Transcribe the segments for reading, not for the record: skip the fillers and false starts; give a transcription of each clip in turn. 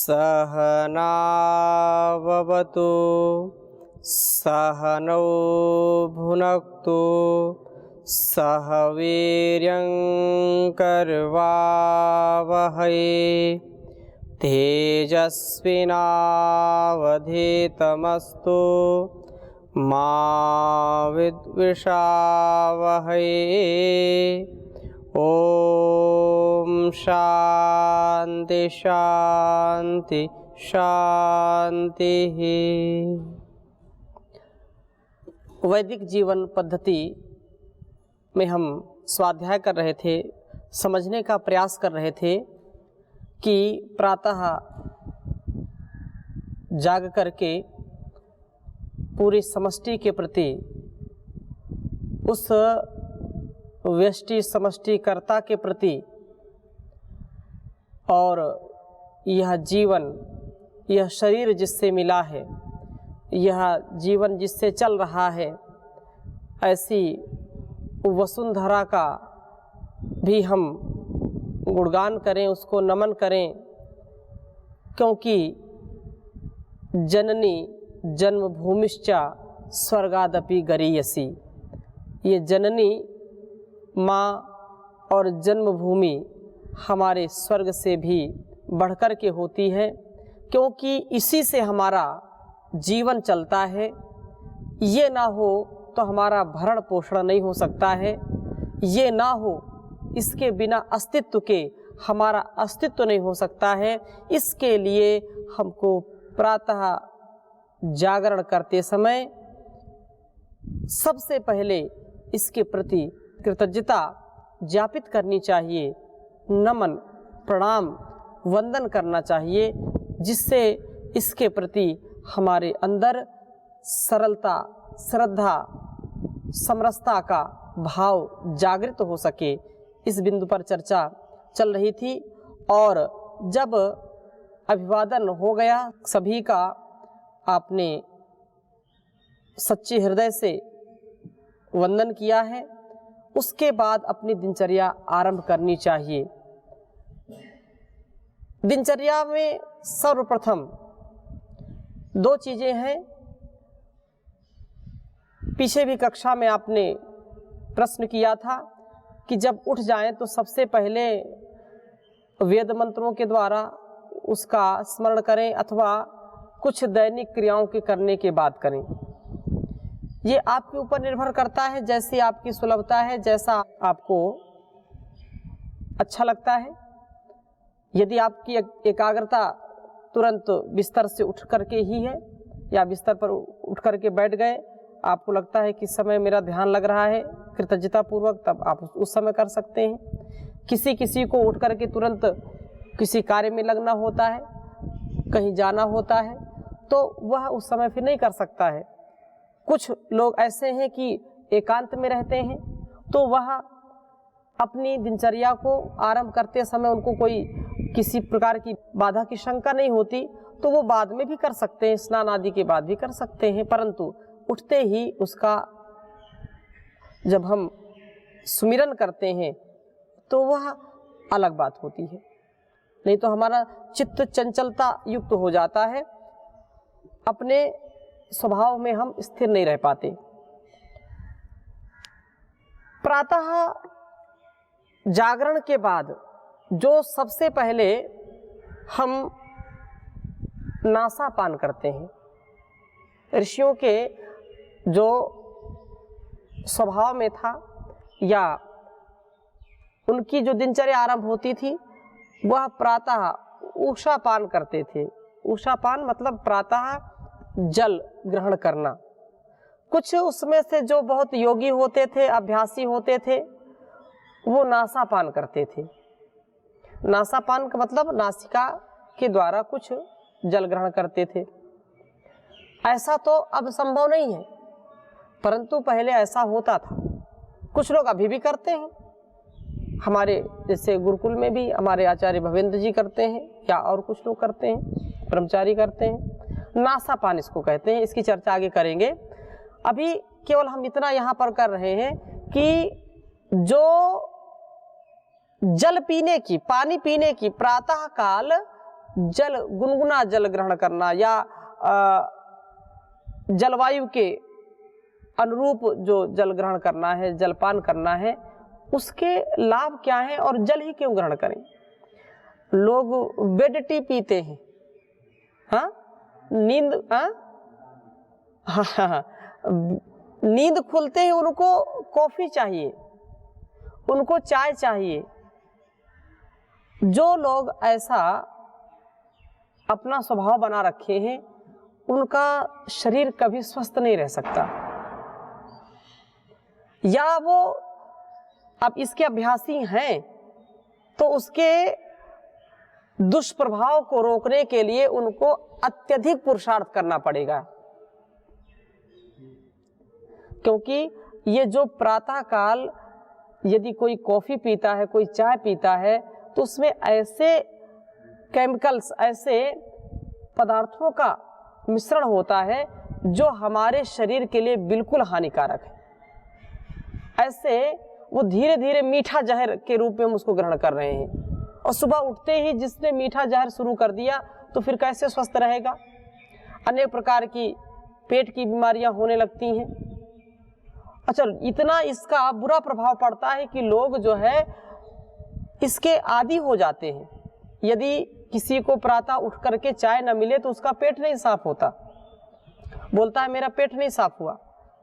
सहनाववतु सहनौ भुनक्तु सह वीर्यं करवावहै तेजस्विनावधीतमस्तु मा विद्विषावहै। ओम शांति शांति शांति। वैदिक जीवन पद्धति में हम स्वाध्याय कर रहे थे, समझने का प्रयास कर रहे थे कि प्रातः जाग करके पूरी समष्टि के प्रति, उस व्यष्टि समष्टि कर्ता के प्रति, और यह जीवन, यह शरीर जिससे मिला है, यह जीवन जिससे चल रहा है, ऐसी वसुंधरा का भी हम गुणगान करें, उसको नमन करें, क्योंकि जननी जन्मभूमिश्च स्वर्गादपि गरीयसी। ये जननी माँ और जन्मभूमि हमारे स्वर्ग से भी बढ़कर के होती है, क्योंकि इसी से हमारा जीवन चलता है। ये ना हो तो हमारा भरण पोषण नहीं हो सकता है, ये ना हो इसके बिना अस्तित्व के हमारा अस्तित्व नहीं हो सकता है। इसके लिए हमको प्रातः जागरण करते समय सबसे पहले इसके प्रति कृतज्ञता ज्ञापित करनी चाहिए, नमन प्रणाम वंदन करना चाहिए, जिससे इसके प्रति हमारे अंदर सरलता, श्रद्धा, समरसता का भाव जागृत हो सके। इस बिंदु पर चर्चा चल रही थी, और जब अभिवादन हो गया सभी का, आपने सच्चे हृदय से वंदन किया है, उसके बाद अपनी दिनचर्या आरंभ करनी चाहिए। दिनचर्या में सर्वप्रथम दो चीजें हैं। पीछे भी कक्षा में आपने प्रश्न किया था कि जब उठ जाएं तो सबसे पहले वेद मंत्रों के द्वारा उसका स्मरण करें अथवा कुछ दैनिक क्रियाओं के करने के बाद करें। ये आपके ऊपर निर्भर करता है, जैसी आपकी सुलभता है, जैसा आपको अच्छा लगता है। यदि आपकी एकाग्रता तुरंत बिस्तर से उठ करके ही है, या बिस्तर पर उठ करके बैठ गए, आपको लगता है कि समय मेरा ध्यान लग रहा है कृतज्ञता पूर्वक, तब आप उस समय कर सकते हैं। किसी किसी को उठ करके तुरंत किसी कार्य में लगना होता है, कहीं जाना होता है, तो वह उस समय फिर नहीं कर सकता है। कुछ लोग ऐसे हैं कि एकांत में रहते हैं, तो वह अपनी दिनचर्या को आरंभ करते समय उनको कोई किसी प्रकार की बाधा की शंका नहीं होती, तो वो बाद में भी कर सकते हैं, स्नान आदि के बाद भी कर सकते हैं। परंतु उठते ही उसका जब हम सुमिरन करते हैं तो वह अलग बात होती है, नहीं तो हमारा चित्त चंचलता युक्त हो जाता है, अपने स्वभाव में हम स्थिर नहीं रह पाते। प्रातः जागरण के बाद जो सबसे पहले हम नासापान करते हैं, ऋषियों के जो स्वभाव में था या उनकी जो दिनचर्या आरंभ होती थी, वह प्रातः उषापान करते थे। उषापान मतलब प्रातः जल ग्रहण करना। कुछ उसमें से जो बहुत योगी होते थे, अभ्यासी होते थे, वो नासापान करते थे। नासापान का मतलब नासिका के द्वारा कुछ जल ग्रहण करते थे। ऐसा तो अब संभव नहीं है, परंतु पहले ऐसा होता था। कुछ लोग अभी भी करते हैं, हमारे जैसे गुरुकुल में भी हमारे आचार्य भवेंद्र जी करते हैं, या और कुछ लोग करते हैं, ब्रह्मचारी करते हैं। नासापान इसको कहते हैं, इसकी चर्चा आगे करेंगे। अभी केवल हम इतना यहाँ पर कर रहे हैं कि जो जल पीने की, पानी पीने की प्रातः काल जल, गुनगुना जल ग्रहण करना या जलवायु के अनुरूप जो जल ग्रहण करना है, जलपान करना है, उसके लाभ क्या हैं और जल ही क्यों ग्रहण करें। लोग बेड टी पीते हैं, हाँ, नींद, हाँ, नींद खुलते ही उनको कॉफी चाहिए, उनको चाय चाहिए। जो लोग ऐसा अपना स्वभाव बना रखे हैं उनका शरीर कभी स्वस्थ नहीं रह सकता। या वो अब इसके अभ्यासी हैं तो उसके दुष्प्रभाव को रोकने के लिए उनको अत्यधिक पुरुषार्थ करना पड़ेगा, क्योंकि ये जो प्रातः काल यदि कोई कॉफी पीता है, कोई चाय पीता है, तो उसमें ऐसे केमिकल्स, ऐसे पदार्थों का मिश्रण होता है जो हमारे शरीर के लिए बिल्कुल हानिकारक है। ऐसे वो धीरे धीरे मीठा जहर के रूप में हम उसको ग्रहण कर रहे हैं, और सुबह उठते ही जिसने मीठा जहर शुरू कर दिया तो फिर कैसे स्वस्थ रहेगा। अनेक प्रकार की पेट की बीमारियां होने लगती हैं। अच्छा, इतना इसका बुरा प्रभाव पड़ता है कि लोग जो है इसके आदी हो जाते हैं। यदि किसी को प्रातः उठ करके चाय न मिले तो उसका पेट नहीं साफ होता, बोलता है मेरा पेट नहीं साफ हुआ,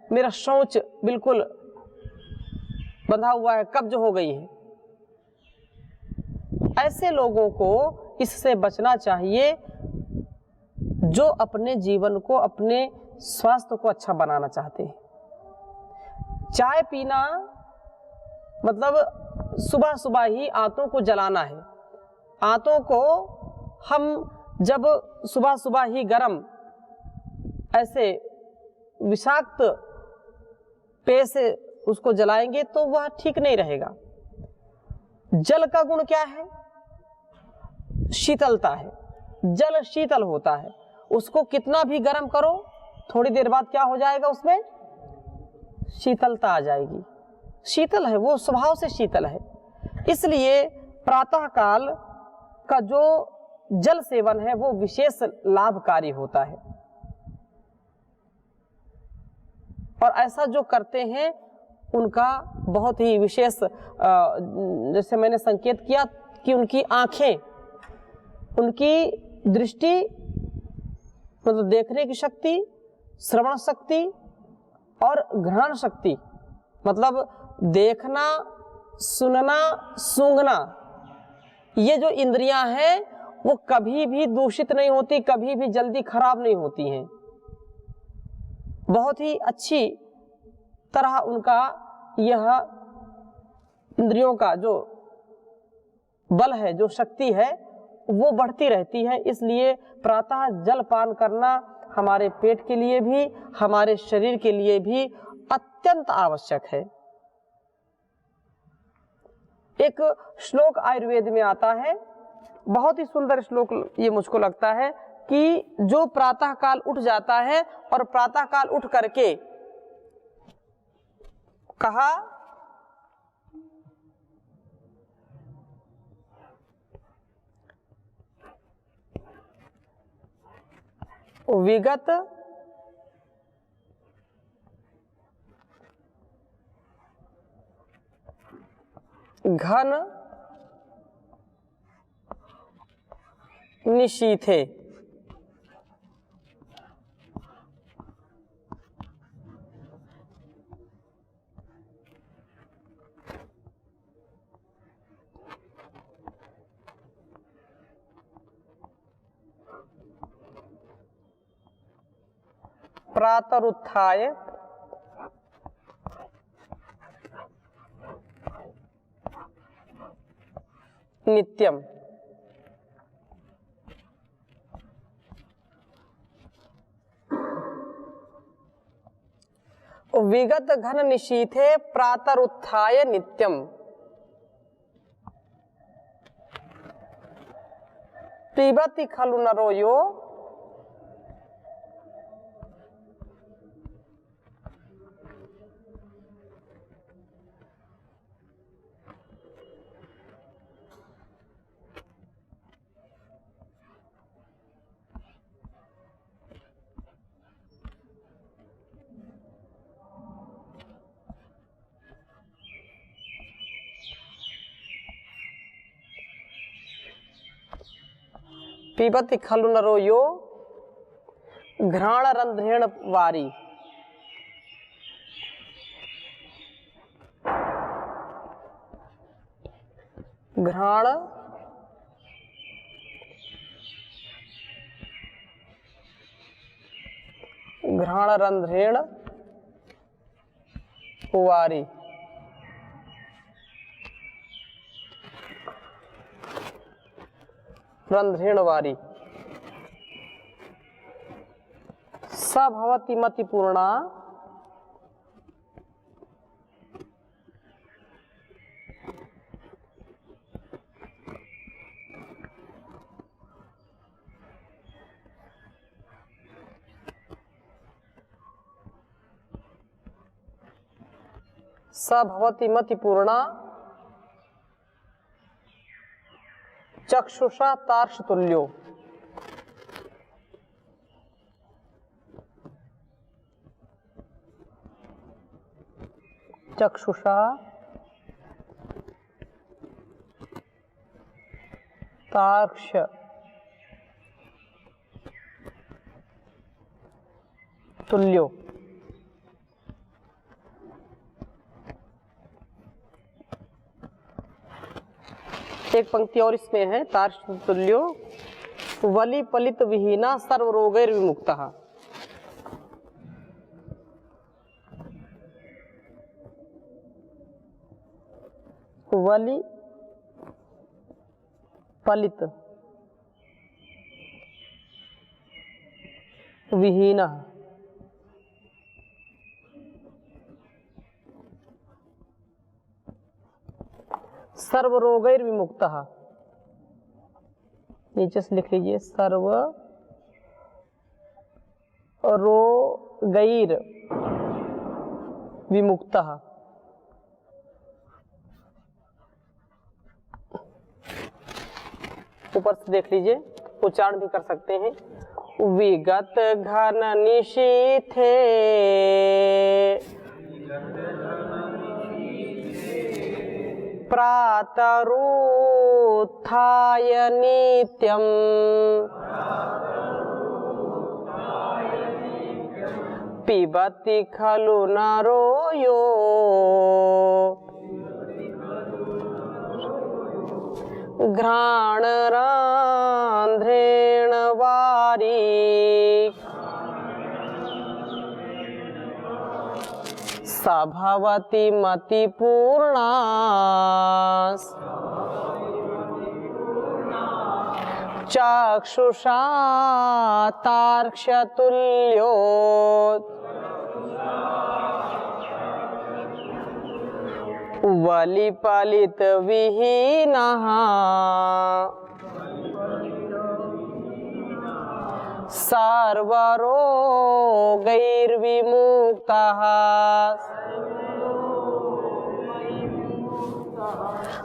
मेरा शौच बिल्कुल बंधा हुआ है, कब्ज हो गई है। ऐसे लोगों को इससे बचना चाहिए जो अपने जीवन को, अपने स्वास्थ्य को अच्छा बनाना चाहते हैं। चाय पीना मतलब सुबह सुबह ही आंतों को जलाना है। आंतों को हम जब सुबह सुबह ही गरम ऐसे विषाक्त पेय से उसको जलाएंगे तो वह ठीक नहीं रहेगा। जल का गुण क्या है? शीतलता है। जल शीतल होता है, उसको कितना भी गर्म करो थोड़ी देर बाद क्या हो जाएगा, उसमें शीतलता आ जाएगी। शीतल है वो, स्वभाव से शीतल है। इसलिए प्रातः काल का जो जल सेवन है वो विशेष लाभकारी होता है। और ऐसा जो करते हैं उनका बहुत ही विशेष, जैसे मैंने संकेत किया कि उनकी आंखें, उनकी दृष्टि मतलब देखने की शक्ति, श्रवण शक्ति और घ्राण शक्ति, मतलब देखना, सुनना, सूंघना, ये जो इंद्रियां हैं वो कभी भी दूषित नहीं होती, कभी भी जल्दी खराब नहीं होती हैं। बहुत ही अच्छी तरह उनका यह इंद्रियों का जो बल है, जो शक्ति है, वो बढ़ती रहती है। इसलिए प्रातः जल पान करना हमारे पेट के लिए भी, हमारे शरीर के लिए भी अत्यंत आवश्यक है। एक श्लोक आयुर्वेद में आता है, बहुत ही सुंदर श्लोक ये मुझको लगता है कि जो प्रातः काल उठ जाता है और प्रातः काल उठ करके कहा विगत घन निशीथे, प्रातरुत्थाय नित्यम। विगत घन निशीथे प्रातरुत्थाय नित्यम। पिबति खलु नरो यो पिबति खलु नरो यो घ्राण रंध्रेण वारी। घ्राण रंध्रेण वारी। रंध्रेण वारी। स भवति मति पूर्णा स भवति मति पूर्णा चक्षुषा तार्क्ष तुल्यो। चक्षुषा तार्क्ष तुल्यो। एक पंक्ति और इसमें है, तार्क्ष तुल्यो वलि पलित विहीना सर्व रोगैर विमुक्तः। वलि पलित विहीना सर्व रोगैर विमुक्तः। नीचे से लिख लीजिए, सर्व रोगैर विमुक्तः। ऊपर से देख लीजिए, उच्चारण भी कर सकते हैं। विगत घन निशीथे प्रातरुत्थाय नित्यं पिबति खलु नरो यो घ्राण रंध्रेण वारी। स भवति मति पूर्णा चक्षुषा तार्क्ष तुल्यो वलि पलित विहीनः सर्व रोगैर विमुक्तः।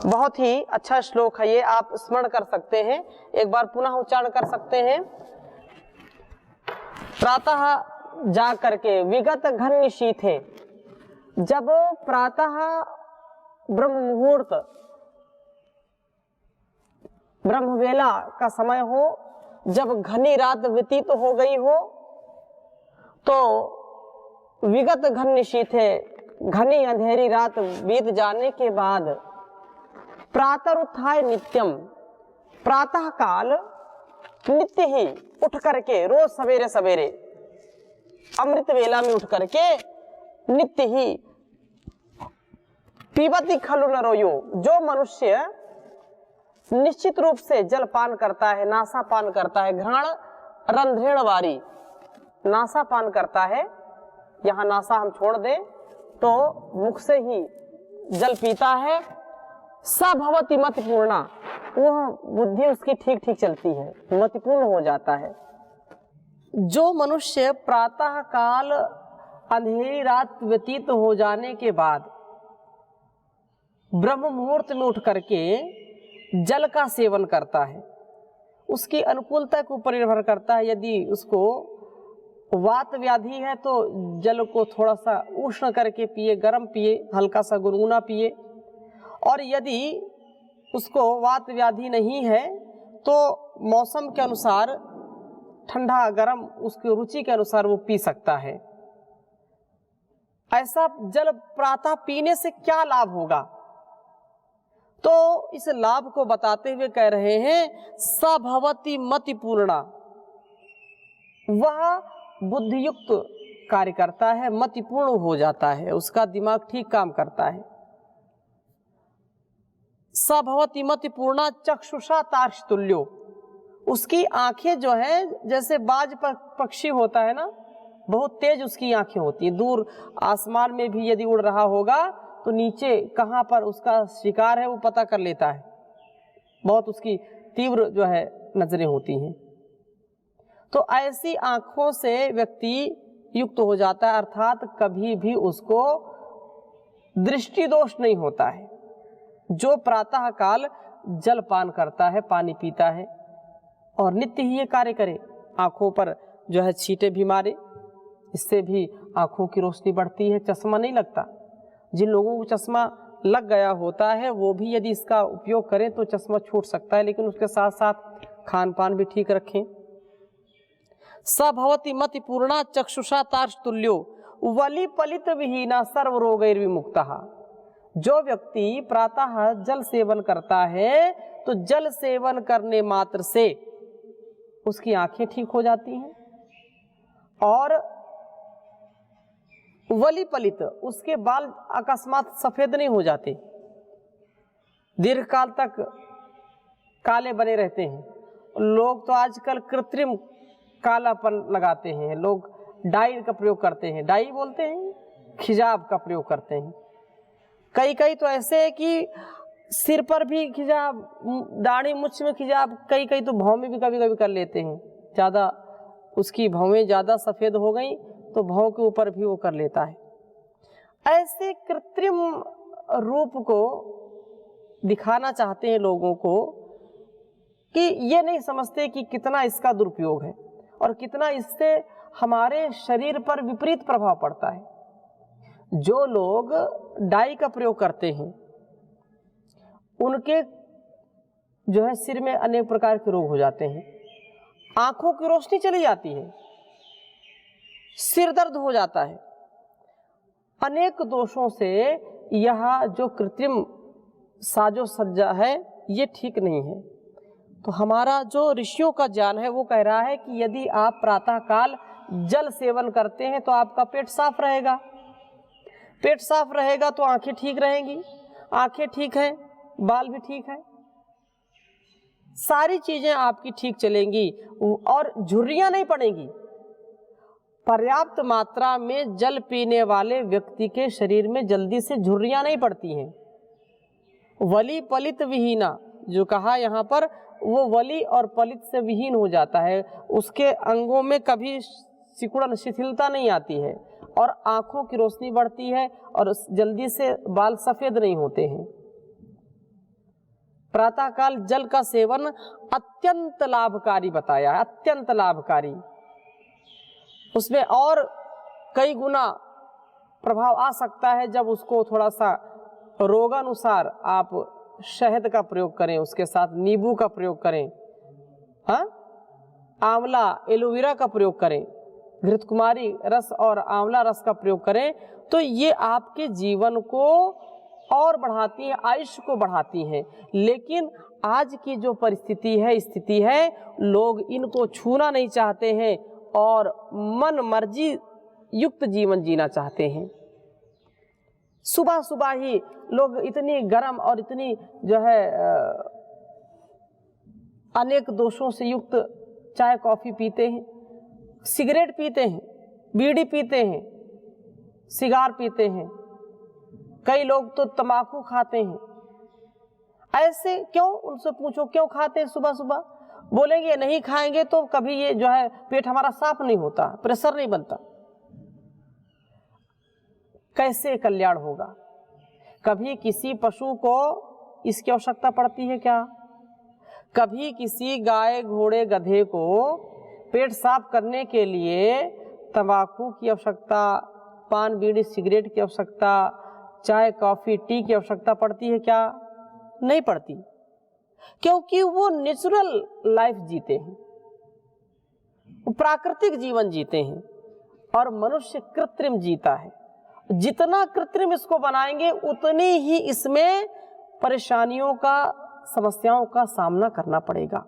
बहुत ही अच्छा श्लोक है ये, आप स्मरण कर सकते हैं। एक बार पुनः उच्चारण कर सकते हैं। प्रातः जा करके विगत घन निशीथे, जब प्रातः ब्रह्म मुहूर्त ब्रह्म वेला का समय हो, जब घनी रात व्यतीत हो गई हो, तो विगत घन निशीथे, घनी अंधेरी रात बीत जाने के बाद प्रातरुत्थाय नित्यम, प्रातः काल नित्य ही उठ करके, रोज सवेरे सवेरे अमृत वेला में उठ करके नित्य ही पिबति खलु नरो यो, जो मनुष्य निश्चित रूप से जलपान करता है, नासापान करता है, घ्राण रंध्रेण वारी, नासापान करता है, यहाँ नासा हम छोड़ दें तो मुख से ही जल पीता है, स भवति मति पूर्णा, वह बुद्धि उसकी ठीक ठीक चलती है, मतिपूर्ण हो जाता है। जो मनुष्य प्रातः काल अंधेरी रात व्यतीत हो जाने के बाद ब्रह्म मुहूर्त में उठ करके जल का सेवन करता है, उसकी अनुकूलता के ऊपर निर्भर करता है। यदि उसको वात व्याधि है तो जल को थोड़ा सा उष्ण करके पिए, गर्म पिए, हल्का सा गुनगुना पिए। और यदि उसको वात व्याधि नहीं है तो मौसम के अनुसार ठंडा गर्म उसकी रुचि के अनुसार वो पी सकता है। ऐसा जल प्रातः पीने से क्या लाभ होगा? तो इस लाभ को बताते हुए कह रहे हैं स भवति मति पूर्णा, वह बुद्धियुक्त कार्य करता है, मति पूर्ण हो जाता है, उसका दिमाग ठीक काम करता है। स भवति मति पूर्णा चक्षुषा तार्क्ष तुल्यो, उसकी आंखें जो है जैसे बाज पक्षी होता है ना, बहुत तेज उसकी आंखें होती हैं। दूर आसमान में भी यदि उड़ रहा होगा तो नीचे कहाँ पर उसका शिकार है वो पता कर लेता है, बहुत उसकी तीव्र जो है नजरें होती हैं। तो ऐसी आंखों से व्यक्ति युक्त हो जाता है, अर्थात कभी भी उसको दृष्टि दोष नहीं होता है। जो प्रातः काल जल पान करता है, पानी पीता है और नित्य ही ये कार्य करे, आंखों पर जो है छींटे भी मारे, इससे भी आंखों की रोशनी बढ़ती है, चश्मा नहीं लगता। जिन लोगों को चश्मा लग गया होता है वो भी यदि इसका उपयोग करें तो चश्मा छूट सकता है, लेकिन उसके साथ साथ खान पान भी ठीक रखें। स भवति मति पूर्णा चक्षुषा तार्क्ष तुल्यो वली पलित विहीना सर्व रोगैर्विमुक्तः। जो व्यक्ति प्रातः जल सेवन करता है तो जल सेवन करने मात्र से उसकी आंखें ठीक हो जाती हैं और वली पलित, उसके बाल अकस्मात सफेद नहीं हो जाते, दीर्घकाल तक काले बने रहते हैं। लोग तो आजकल कृत्रिम कालापन लगाते हैं, लोग डाई का प्रयोग करते हैं, डाई बोलते हैं, खिजाब का प्रयोग करते हैं। कई तो ऐसे है कि सिर पर भी खिजाब, दाढ़ी मुछ में खिजाब, कई तो भौं में भी कभी कभी कर लेते हैं। ज़्यादा उसकी भौवें ज़्यादा सफ़ेद हो गई तो भौं के ऊपर भी वो कर लेता है। ऐसे कृत्रिम रूप को दिखाना चाहते हैं लोगों को कि ये नहीं समझते कि कितना इसका दुरुपयोग है और कितना इससे हमारे शरीर पर विपरीत प्रभाव पड़ता है। जो लोग डाई का प्रयोग करते हैं उनके जो है सिर में अनेक प्रकार के रोग हो जाते हैं, आंखों की रोशनी चली जाती है, सिर दर्द हो जाता है, अनेक दोषों से यह जो कृत्रिम साजो सज्जा है ये ठीक नहीं है। तो हमारा जो ऋषियों का ज्ञान है वो कह रहा है कि यदि आप प्रातःकाल जल सेवन करते हैं तो आपका पेट साफ रहेगा, पेट साफ रहेगा तो आंखें ठीक रहेंगी, आंखें ठीक हैं, बाल भी ठीक है, सारी चीजें आपकी ठीक चलेंगी और झुर्रियां नहीं पड़ेंगी। पर्याप्त मात्रा में जल पीने वाले व्यक्ति के शरीर में जल्दी से झुर्रियां नहीं पड़ती हैं। वली पलित विहीना जो कहा यहाँ पर, वो वली और पलित से विहीन हो जाता है, उसके अंगों में कभी सिकुड़न शिथिलता नहीं आती है और आंखों की रोशनी बढ़ती है और जल्दी से बाल सफेद नहीं होते हैं। प्रातःकाल जल का सेवन अत्यंत लाभकारी बताया है, अत्यंत लाभकारी। उसमें और कई गुना प्रभाव आ सकता है जब उसको थोड़ा सा रोगानुसार आप शहद का प्रयोग करें, उसके साथ नींबू का प्रयोग करें, हाँ, आंवला एलोवेरा का प्रयोग करें, घृतकुमारी रस और आंवला रस का प्रयोग करें, तो ये आपके जीवन को और बढ़ाती है, आयुष्य को बढ़ाती हैं। लेकिन आज की जो परिस्थिति है, स्थिति है, लोग इनको छूना नहीं चाहते हैं और मन मर्जी युक्त जीवन जीना चाहते हैं। सुबह सुबह ही लोग इतनी गर्म और इतनी जो है अनेक दोषों से युक्त चाय कॉफी पीते हैं, सिगरेट पीते हैं, बीड़ी पीते हैं, सिगार पीते हैं, कई लोग तो तंबाकू खाते हैं। ऐसे क्यों? उनसे पूछो क्यों खाते हैं सुबह सुबह, बोलेंगे नहीं खाएंगे तो कभी ये जो है पेट हमारा साफ नहीं होता, प्रेशर नहीं बनता। कैसे कल्याण होगा? कभी किसी पशु को इसकी आवश्यकता पड़ती है क्या? कभी किसी गाय घोड़े गधे को पेट साफ करने के लिए तंबाकू की आवश्यकता, पान बीड़ी सिगरेट की आवश्यकता, चाय कॉफी टी की आवश्यकता पड़ती है क्या? नहीं पड़ती। क्योंकि वो नेचुरल लाइफ जीते हैं, वो प्राकृतिक जीवन जीते हैं, और मनुष्य कृत्रिम जीता है। जितना कृत्रिम इसको बनाएंगे उतनी ही इसमें परेशानियों का, समस्याओं का सामना करना पड़ेगा।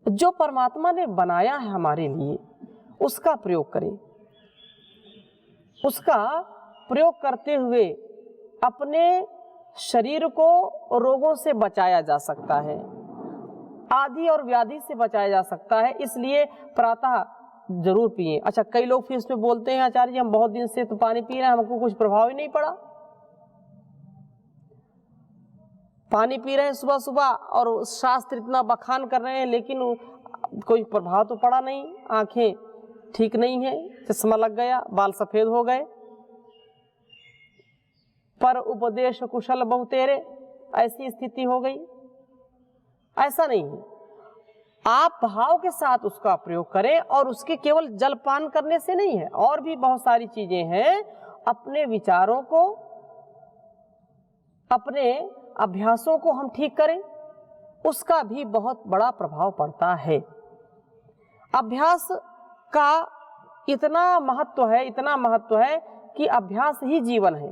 जो परमात्मा ने बनाया है हमारे लिए, उसका प्रयोग करें। उसका प्रयोग करते हुए अपने शरीर को रोगों से बचाया जा सकता है, आदि और व्याधि से बचाया जा सकता है। इसलिए प्रातः जरूर पिए। अच्छा, कई लोग फिर इसमें बोलते हैं, आचार्य जी हम बहुत दिन से तो पानी पी रहे हैं, हमको कुछ प्रभाव ही नहीं पड़ा। पानी पी रहे हैं सुबह सुबह और शास्त्र इतना बखान कर रहे हैं, लेकिन कोई प्रभाव तो पड़ा नहीं। आंखें ठीक नहीं है, चश्मा लग गया, बाल सफेद हो गए, पर उपदेश कुशल बहु तेरे, ऐसी स्थिति हो गई। ऐसा नहीं है, आप भाव के साथ उसका प्रयोग करें, और उसके केवल जलपान करने से नहीं है, और भी बहुत सारी चीजें हैं। अपने विचारों को, अपने अभ्यासों को हम ठीक करें, उसका भी बहुत बड़ा प्रभाव पड़ता है। अभ्यास का इतना महत्व है, इतना महत्व है कि अभ्यास ही जीवन है।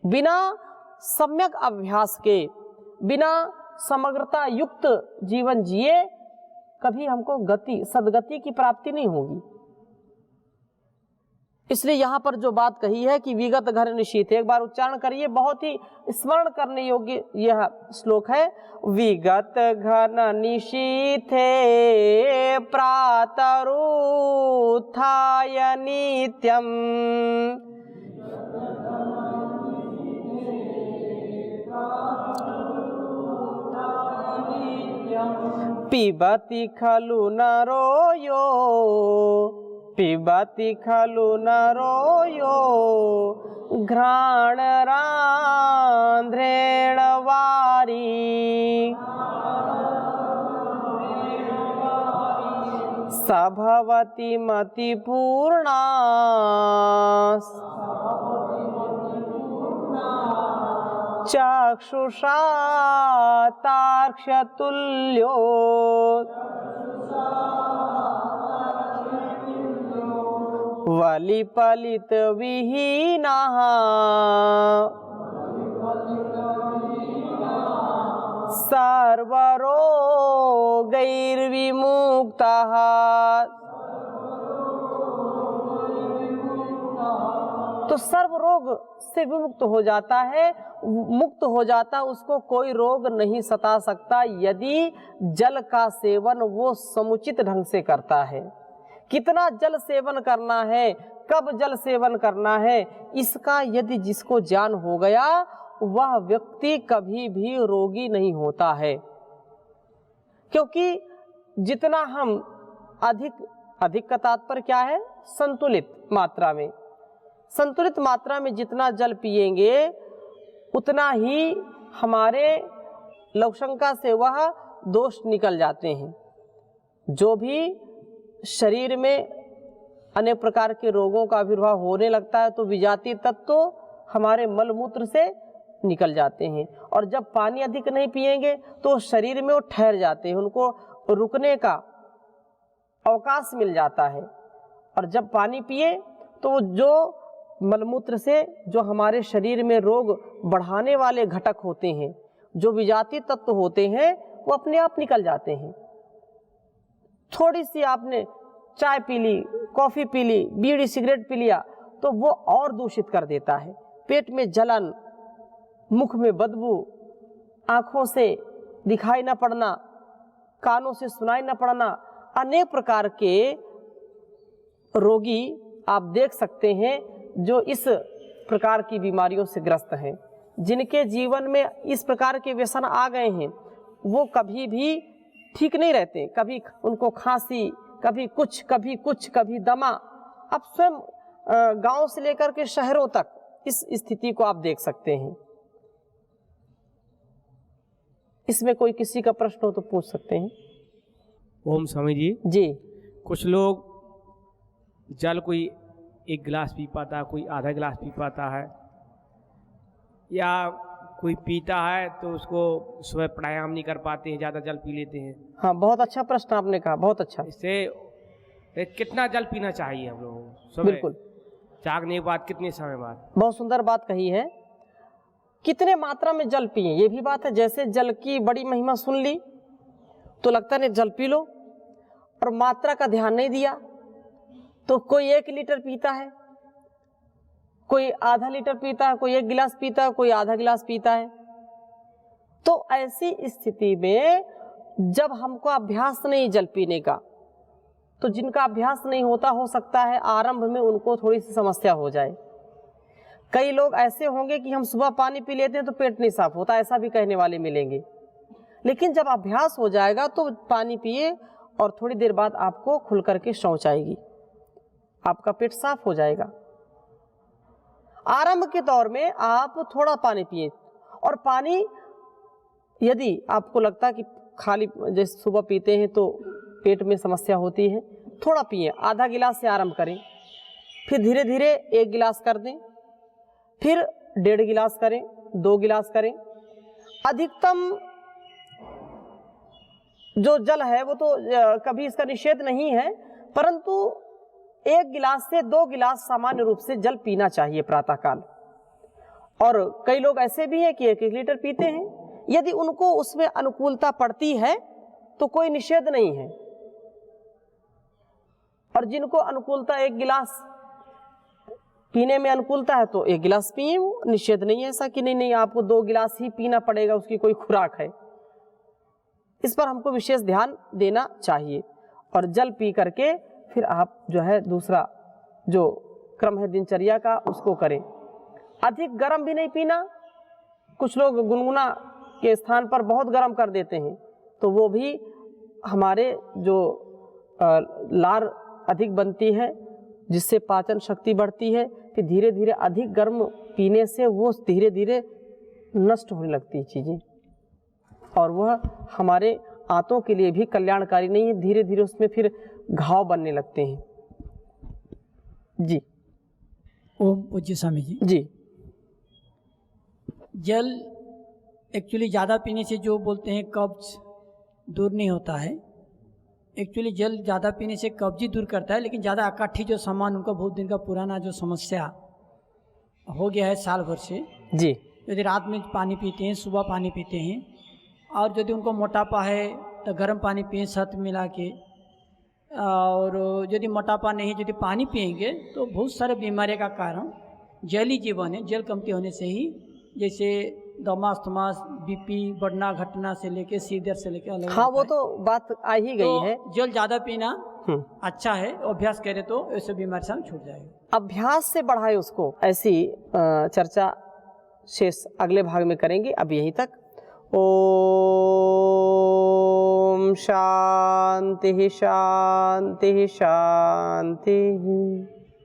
बिना सम्यक अभ्यास के, बिना समग्रता युक्त जीवन जिए कभी हमको सदगति की प्राप्ति नहीं होगी। इसलिए यहाँ पर जो बात कही है कि विगत घर निशीथ, एक बार उच्चारण करिए, बहुत ही स्मरण करने योग्य यह श्लोक है। विगत घन निशीथे प्रातरुत्थाय नित्यम पिबति खलु नरो यो, पिबति खलु नरो यो घ्राणरांध्रेण वारी सभवति मति पूर्णा चक्षुषा तार्क्ष्यतुल्यो वलिपलित विहीनः सर्वरोगैर्विमुक्तः। तो सर्व रोग से विमुक्त हो जाता है, मुक्त हो जाता, उसको कोई रोग नहीं सता सकता यदि जल का सेवन वो समुचित ढंग से करता है। कितना जल सेवन करना है, कब जल सेवन करना है, इसका यदि जिसको ज्ञान हो गया वह व्यक्ति कभी भी रोगी नहीं होता है। क्योंकि जितना हम अधिक का तात्पर्य क्या है, संतुलित मात्रा में, संतुलित मात्रा में जितना जल पिएंगे उतना ही हमारे लवशंका से वह दोष निकल जाते हैं। जो भी शरीर में अनेक प्रकार के रोगों का आविर्भाव होने लगता है तो विजातीय तत्व हमारे मलमूत्र से निकल जाते हैं, और जब पानी अधिक नहीं पिएंगे तो शरीर में वो ठहर जाते हैं, उनको रुकने का अवकाश मिल जाता है। और जब पानी पिए तो जो मलमूत्र से जो हमारे शरीर में रोग बढ़ाने वाले घटक होते हैं, जो विजातीय तत्व होते हैं, वो अपने आप निकल जाते हैं। थोड़ी सी आपने चाय पी ली, कॉफ़ी पी ली, बीड़ी सिगरेट पी लिया तो वो और दूषित कर देता है। पेट में जलन, मुख में बदबू, आँखों से दिखाई न पड़ना, कानों से सुनाई न पड़ना, अनेक प्रकार के रोगी आप देख सकते हैं जो इस प्रकार की बीमारियों से ग्रस्त हैं। जिनके जीवन में इस प्रकार के व्यसन आ गए हैं वो कभी भी ठीक नहीं रहते, कभी उनको खांसी, कभी कुछ, कभी कुछ, कभी दमा। अब स्वयं गांव से लेकर के शहरों तक इस स्थिति को आप देख सकते हैं। इसमें कोई किसी का प्रश्न हो तो पूछ सकते हैं। ओम स्वामी जी। जी। कुछ लोग जल कोई एक गिलास पी पाता है, कोई आधा गिलास पी पाता है, या कोई पीता है तो उसको सुबह प्राणायाम नहीं कर पाते हैं, ज़्यादा जल पी लेते हैं। हाँ, बहुत अच्छा प्रश्न आपने कहा, बहुत अच्छा। इससे कितना जल पीना चाहिए हम लोगों को सुबह बिल्कुल, जागने के बाद, कितने समय बाद? बहुत सुंदर बात कही है। कितने मात्रा में जल पिए, ये भी बात है। जैसे जल की बड़ी महिमा सुन ली तो लगता नहीं जल पी लो, और मात्रा का ध्यान नहीं दिया तो कोई 1 लीटर पीता है, कोई आधा लीटर पीता है, कोई 1 गिलास पीता है, कोई आधा गिलास पीता है। तो ऐसी स्थिति में जब हमको अभ्यास नहीं जल पीने का, तो जिनका अभ्यास नहीं होता, हो सकता है आरंभ में उनको थोड़ी सी समस्या हो जाए। कई लोग ऐसे होंगे कि हम सुबह पानी पी लेते हैं तो पेट नहीं साफ होता, ऐसा भी कहने वाले मिलेंगे। लेकिन जब अभ्यास हो जाएगा तो पानी पिए और थोड़ी देर बाद आपको खुल करके शौच आएगी, आपका पेट साफ हो जाएगा। आरंभ के दौर में आप थोड़ा पानी पिए, और पानी यदि आपको लगता है कि खाली जैसे सुबह पीते हैं तो पेट में समस्या होती है, थोड़ा पिए, आधा गिलास से आरंभ करें, फिर धीरे धीरे 1 गिलास कर दें, फिर 1.5 गिलास करें, 2 गिलास करें। अधिकतम जो जल है वो तो कभी इसका निषेध नहीं है, परंतु 1 गिलास से 2 गिलास सामान्य रूप से जल पीना चाहिए प्रातःकाल। और कई लोग ऐसे भी हैं कि 1-1 लीटर पीते हैं। यदि उनको उसमें अनुकूलता पड़ती है तो कोई निषेध नहीं है, और जिनको अनुकूलता 1 गिलास पीने में अनुकूलता है तो 1 गिलास पिए, वो निषेध नहीं है ऐसा कि नहीं आपको 2 गिलास ही पीना पड़ेगा, उसकी कोई खुराक है। इस पर हमको विशेष ध्यान देना चाहिए, और जल पी करके फिर आप जो है दूसरा जो क्रम है दिनचर्या का उसको करें। अधिक गर्म भी नहीं पीना, कुछ लोग गुनगुना के स्थान पर बहुत गर्म कर देते हैं, तो वो भी हमारे जो लार अधिक बनती है जिससे पाचन शक्ति बढ़ती है, फिर धीरे धीरे अधिक गर्म पीने से वो धीरे धीरे नष्ट होने लगती है चीज़ें, और वह हमारे आंतों के लिए भी कल्याणकारी नहीं है। धीरे धीरे उसमें फिर घाव बनने लगते हैं। जी ओम पूज्य स्वामी जी। जी, जल एक्चुअली ज़्यादा पीने से जो बोलते हैं कब्ज दूर नहीं होता है। एक्चुअली जल ज़्यादा पीने से कब्ज ही दूर करता है, लेकिन ज़्यादा अकाठी जो सामान उनका बहुत दिन का पुराना जो समस्या हो गया है साल भर से, जी, यदि रात में पानी पीते हैं, सुबह पानी पीते हैं, और यदि उनको मोटापा है तो गर्म पानी पिए शहद मिला के, और यदि मोटापा नहीं है, यदि पानी पिएंगे तो बहुत सारे बीमारी का कारण जल ही जीवन है। जल कमती होने से ही जैसे दमा, अस्थमा, बीपी बढ़ना घटना से लेके सीधर से लेके अलग। हाँ, वो तो बात आ ही गई है। जल ज़्यादा पीना अच्छा है, अभ्यास करे तो ऐसे बीमारी से हम छूट जाएगा। अभ्यास से बढ़ाए उसको, ऐसी चर्चा शेष अगले भाग में करेंगे। अब यहीं तक। ओम शांति शांति शांति।